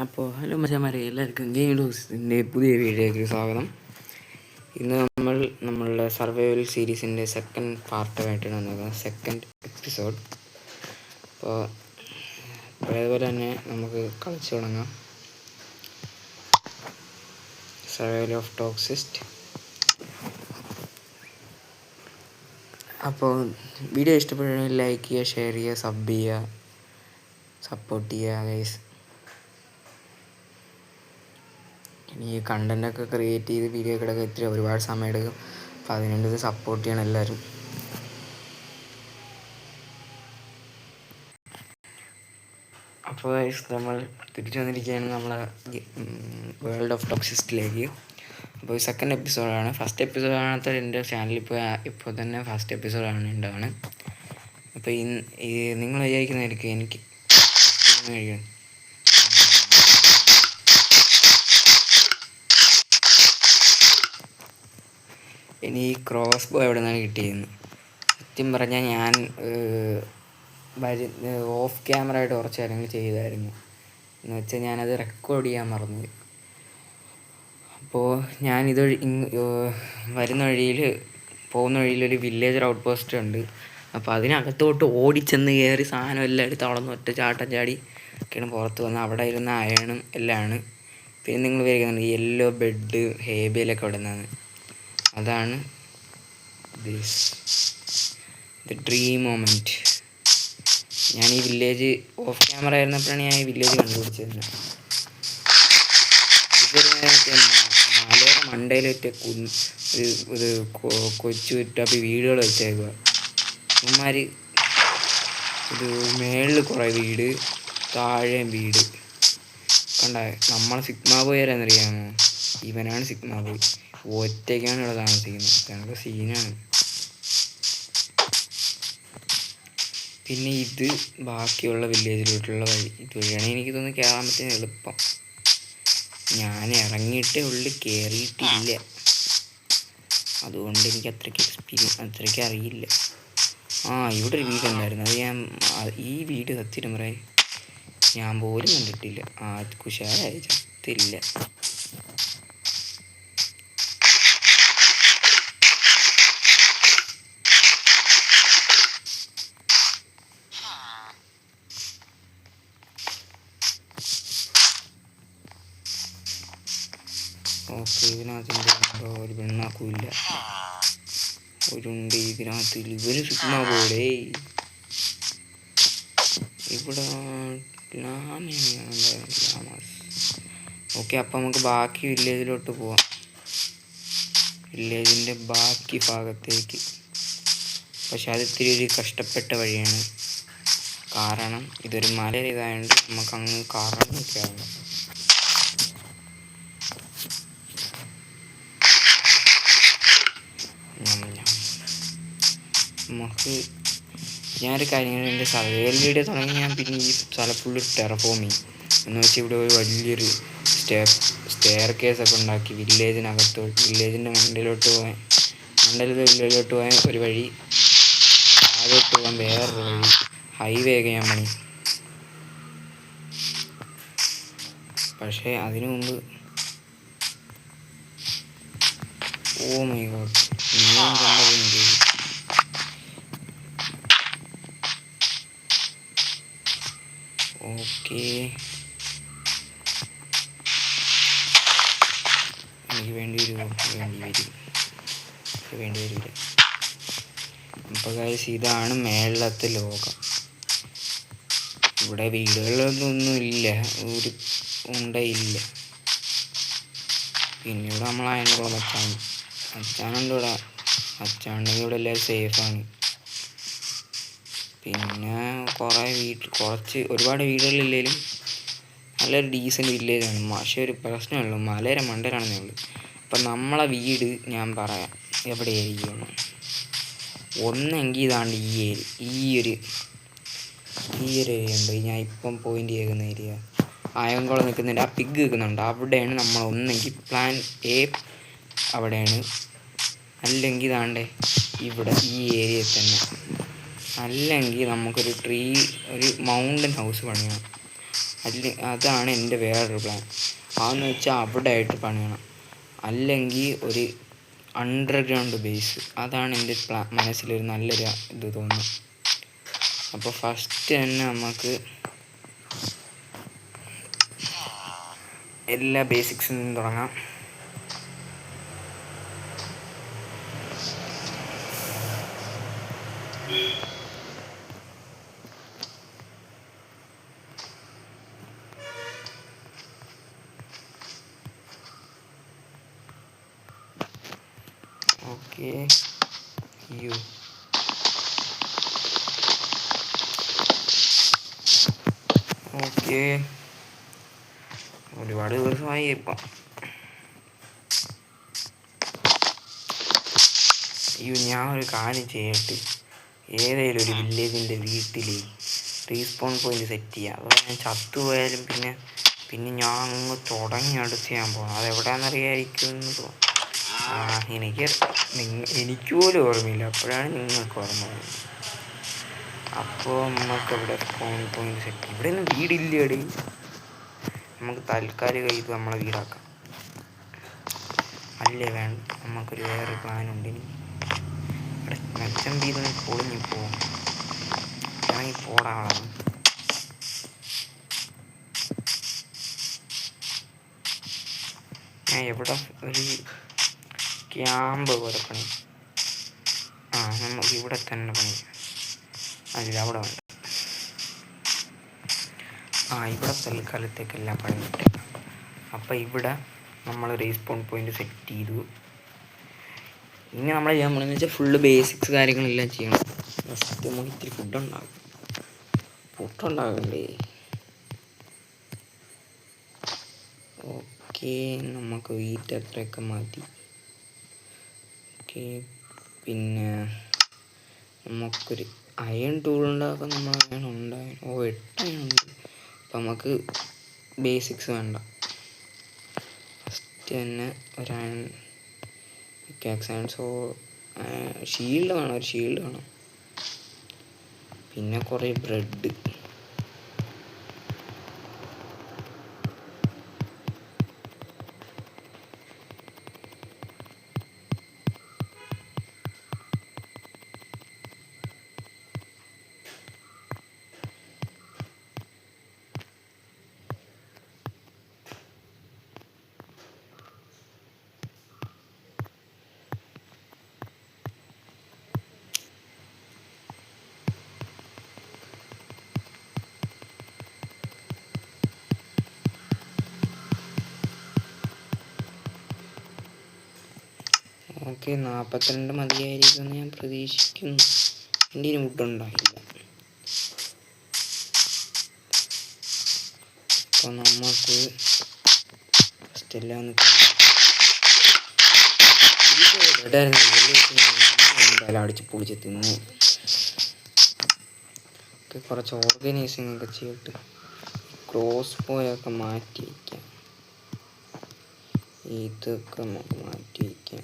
അപ്പോൾ ഹലോ മച്ചാന്മാരെ, എല്ലാവർക്കും ഗെയിം ഡോസിൻ്റെ പുതിയ വീഡിയോയ്ക്ക് സ്വാഗതം. ഇന്ന് നമ്മൾ നമ്മളുടെ സർവൈവൽ സീരീസിൻ്റെ സെക്കൻഡ് പാർട്ടുമായിട്ടാണ് വന്നത്, സെക്കൻഡ് എപ്പിസോഡ്. അപ്പോൾ അതേപോലെ തന്നെ നമുക്ക് കളിച്ചു തുടങ്ങാം. Survival of toxicist. അപ്പോൾ വീഡിയോ ഇഷ്ടപ്പെടുകയാണെങ്കിൽ ലൈക്ക് ചെയ്യുക, ഷെയർ ചെയ്യുക, സബ് ചെയ്യുക, സപ്പോർട്ട് ചെയ്യുക ഗൈസ്. ഈ കണ്ടൻറ്റൊക്കെ ക്രിയേറ്റ് ചെയ്ത് വീഡിയോ ഒക്കെ ഒരുപാട് സമയം എടുക്കും. അപ്പോൾ അതിനുവേണ്ടി ഇത് സപ്പോർട്ട് ചെയ്യണം എല്ലാവരും. അപ്പോൾ നമ്മൾ തിരിച്ചു വന്നിരിക്കുകയാണ് നമ്മളെ വേൾഡ് ഓഫ് ടോക്സിസ്റ്റിലേക്ക്. അപ്പോൾ സെക്കൻഡ് എപ്പിസോഡാണ്. ഫസ്റ്റ് എപ്പിസോഡാണത്തെ എൻ്റെ ചാനലിൽ ഇപ്പോൾ തന്നെ ഫസ്റ്റ് എപ്പിസോഡാണ് ഉണ്ടാവുന്നത്. അപ്പോൾ നിങ്ങൾ വിചാരിക്കുന്നതായിരിക്കും എനിക്ക് കഴിയും. ഇനി ഈ ക്രോസ് ബോ എവിടെ നിന്നാണ് കിട്ടിയെന്ന് സത്യം പറഞ്ഞാൽ ഞാൻ ഓഫ് ക്യാമറ ആയിട്ട് കുറച്ച് കാര്യങ്ങൾ ചെയ്തായിരുന്നു. എന്ന് വെച്ചാൽ ഞാനത് റെക്കോർഡ് ചെയ്യാൻ മറന്നു. അപ്പോൾ ഞാനിത് പോകുന്ന വഴിയിൽ ഒരു വില്ലേജർ ഔട്ട് പോസ്റ്റ് ഉണ്ട്. അപ്പോൾ അതിനകത്തോട്ട് ഓടിച്ചെന്ന് കയറി സാധനം എല്ലാം എടുത്ത് അവിടെ നിന്ന് ഒറ്റ ചാട്ടം ചാടി ഒക്കെയാണ് പുറത്ത് വന്നത്. അവിടെ ഇരുന്ന അയണും എല്ലാമാണ്. പിന്നെ നിങ്ങൾ വിചാരിക്കുന്നുണ്ട് യെല്ലോ ബെഡ് ഹേബിയലൊക്കെ അവിടെ നിന്നാണ്. അതാണ് ദ ഡ്രീം മൊമെൻറ്റ്. ഞാൻ ഈ വില്ലേജ് ഓഫ് ക്യാമറ ആയിരുന്നപ്പോഴാണ് ഞാൻ ഈ വില്ലേജ് കണ്ടുപിടിച്ചത്. മലയുടെ മണ്ടയിലൊറ്റ ഒരു കൊച്ചു ടപ്പി വീടുകൾ വെച്ചേക്കുക. ഇവന്മാർ ഒരു മേളിൽ കുറേ വീട്, താഴെയും വീട്. കണ്ട നമ്മളെ സിഗ്മ ബോയ് ആരാന്നറിയാമോ? ഇവനാണ് സിഗ്മ ബോയ്. ഒറ്റയ്ക്കാണ് ഇവിടെ താമസിക്കുന്നത്. ഞങ്ങൾക്ക് സീനാണ്. പിന്നെ ഇത് ബാക്കിയുള്ള വില്ലേജിലോട്ടുള്ള വഴി. ഇതുവഴിയാണ് എനിക്ക് തോന്നുന്നു കയറാൻ പറ്റുന്ന എളുപ്പം. ഞാൻ ഇറങ്ങിയിട്ടേ ഉള്ളിൽ കയറിയിട്ടില്ല, അതുകൊണ്ട് എനിക്ക് അത്രയ്ക്ക് അറിയില്ല. ഇവിടെ ഒരു വീട് ഉണ്ടായിരുന്നു. അത് ഈ വീട് സത്യം പറയാൻ ഞാൻ പോലും കണ്ടിട്ടില്ല. കുശാലായി ചത്തില്ല. ഓക്കെ, ഇതിനകത്ത് ഒരു പെണ്ണാക്കൂല്ല. ഒരുണ്ട് ഇതിനകത്ത്. ഇവര് സിഗ്മ പോലെ ഇവിടെ. ഓക്കെ, അപ്പം നമുക്ക് ബാക്കി വില്ലേജിലോട്ട് പോവാം. വില്ലേജിൻ്റെ ബാക്കി ഭാഗത്തേക്ക്. പക്ഷെ അത് ഇത്തിരി ഒരു കഷ്ടപ്പെട്ട വഴിയാണ്. കാരണം ഇതൊരു മല ഇതായതുകൊണ്ട് നമുക്ക് അങ്ങ് കറങ്ങൊക്കെ ആവണം. ഞാനൊരു കാര്യം, എൻ്റെ സർവൈവൽ വീഡിയോ തുടങ്ങി ഞാൻ പിന്നെ ഈ സ്ഥലം ഫുള്ള് ടെറഫോമിങ് എന്ന് വെച്ചാൽ ഇവിടെ ഒരു വലിയൊരു സ്റ്റെയർ കേസൊക്കെ ഉണ്ടാക്കി വില്ലേജിൻ്റെ മണ്ടയിലോട്ട് പോകാൻ ഒരു വഴി, താഴോട്ട് പോകാൻ വേറൊരു വഴി, ഹൈവേ ഒക്കെ ഞാൻ പണി. പക്ഷേ അതിനു മുമ്പ് ഓ മൈ ഗോഡ്, ഞാൻ കണ്ടത് ഓക്കെ. എനിക്ക് വേണ്ടി വരില്ല. അപ്പോൾ ഗൈസ്, ഇതാണ് മേളത്തെ ലോകം. ഇവിടെ വീടുകളിലൊന്നും ഇല്ല, ഒരു ഉണ്ടയില്ല. പിന്നെ ഇവിടെ നമ്മൾ അതിനുള്ള അച്ഛനുണ്ട്. ഇവിടെ അച്ഛനുണ്ടെങ്കിൽ ഇവിടെ എല്ലാവരും സേഫാണ്. പിന്നെ ഒരുപാട് വീടുകളില്ലെങ്കിലും നല്ലൊരു ഡീസൻറ്റ് വില്ലേജാണ്. പക്ഷേ ഒരു പ്രശ്നമുള്ളൂ, മലയുടെ മണ്ടയിലാണെന്നേ ഉള്ളൂ. അപ്പം നമ്മളെ വീട് ഞാൻ പറയാം എവിടെയായിരിക്കും. ഒന്നെങ്കിൽ ഇതാണ്ട് ഈ ഒരു ഏരിയ ഉണ്ട്, ഞാൻ ഇപ്പം പോയിൻ്റ് ചെയ്യുന്ന ഏരിയ. അയങ്കോളം നിൽക്കുന്നുണ്ട്, ആ പിഗ് നിൽക്കുന്നുണ്ട്. അവിടെയാണ് നമ്മൾ ഒന്നെങ്കിൽ പ്ലാൻ എ അവിടെയാണ്, അല്ലെങ്കിൽ ഇതാണ്ട് ഇവിടെ ഈ ഏരിയയിൽ തന്നെ. അല്ലെങ്കിൽ നമുക്കൊരു ഒരു മൗണ്ടൻ ഹൗസ് പണിയണം. അതാണ് എൻ്റെ വേറൊരു പ്ലാൻ. അതെന്ന് വെച്ചാൽ അവിടെ ആയിട്ട് പണിയണം, അല്ലെങ്കിൽ ഒരു അണ്ടർഗ്രൗണ്ട് ബേസ്. അതാണ് എൻ്റെ മനസ്സിലൊരു നല്ലൊരു ഇത് തോന്നുന്നു. അപ്പോൾ ഫസ്റ്റ് തന്നെ നമുക്ക് എല്ലാ ബേസിക്സിൽ നിന്നും തുടങ്ങാം. ഓക്കെ, ഓക്കെ, ഒരുപാട് ദിവസമായി ഇപ്പം. ഞാൻ ഒരു കാര്യം ചെയ്യട്ടെ, ഏതെങ്കിലും ഒരു വില്ലേജിൻ്റെ വീട്ടിൽ റീസ്പോൺ പോയിന്റ് സെറ്റ് ചെയ്യുക. അതുപോലെ ഞാൻ ചത്തുപോയാലും പിന്നെ ഞാൻ അങ്ങ് തുടങ്ങി അടുത്ത് ചെയ്യാൻ പോകണം. അതെവിടെയാണെന്നറിയായിരിക്കുമെന്ന് തോന്നുന്നു. എനിക്ക് പോലും ഓർമ്മയില്ല, അപ്പോഴാണ് നിങ്ങൾക്ക് ഓർമ്മ വരുന്നത്. അപ്പോൾ നമുക്കിവിടെ സ്പോൺ പോയിന്റ് സെറ്റ്. ഇവിടെ ഒന്നും വീടില്ലേടി, നമുക്ക് താൽക്കാലികം ഇത് നമ്മളെ വീടാക്കാം. അല്ലേ വേണ്ട, നമുക്കൊരു വേറെ പ്ലാനുണ്ട്. ഇവിടെ മെച്ചം വീതം പൊളിഞ്ഞു പോകും. ഇറങ്ങി പോടാണ്. ഞാൻ എവിടെ ഒരു ക്യാമ്പ് പോലെ പണി. നമുക്ക് ഇവിടെ തന്നെ പണി. അല്ല, അവിടെ വേണ്ട. ഇവിടെ തൽക്കാലത്തേക്കെല്ലാം പണി കിട്ടും. അപ്പോൾ ഇവിടെ നമ്മൾ റീസ്പോൺ പോയിന്റ് സെറ്റ് ചെയ്തു. ഇനി നമ്മൾ ചെയ്യാൻ പോകുന്നതെന്ന് വെച്ചാൽ ഫുള്ള് ബേസിക്സ് കാര്യങ്ങളെല്ലാം ചെയ്യണം. ഫസ്റ്റ് നമുക്ക് ഇത്തിരി ഫുഡുണ്ടാകണ്ടേ. ഓക്കെ, നമുക്ക് വീറ്റ് അത്രയൊക്കെ മാറ്റി. ഓക്കെ, പിന്നെ നമുക്കൊരു അയൺ ടൂൾ ഉണ്ടാക്കാൻ നമ്മൾ അയൺ ഉണ്ടായി. 8 ഉണ്ട്. അപ്പം നമുക്ക് ബേസിക്സ് വേണ്ട. ഫസ്റ്റ് തന്നെ ഒരു അയൺ ഷീൽഡ് വേണം. ഒരു ഷീൽഡ് വേണം. പിന്നെ കുറേ ബ്രെഡ്. ഓക്കെ, 42 മതിയായിരിക്കുമെന്ന് ഞാൻ പ്രതീക്ഷിക്കുന്നു. എൻ്റെ ഒരു മുട്ടുണ്ടായില്ല. അപ്പോൾ നമുക്ക് ഫസ്റ്റ് എല്ലാം ഒന്ന് എന്തായാലും അടിച്ച് പൊളിച്ച് തിന്ന്. കുറച്ച് ഓർഗനൈസിങ് ഒക്കെ ചെയ്തിട്ട് ക്രോസ് ബോയൊക്കെ മാറ്റി വയ്ക്കാം. ഇതൊക്കെ നമുക്ക് മാറ്റി വയ്ക്കാം.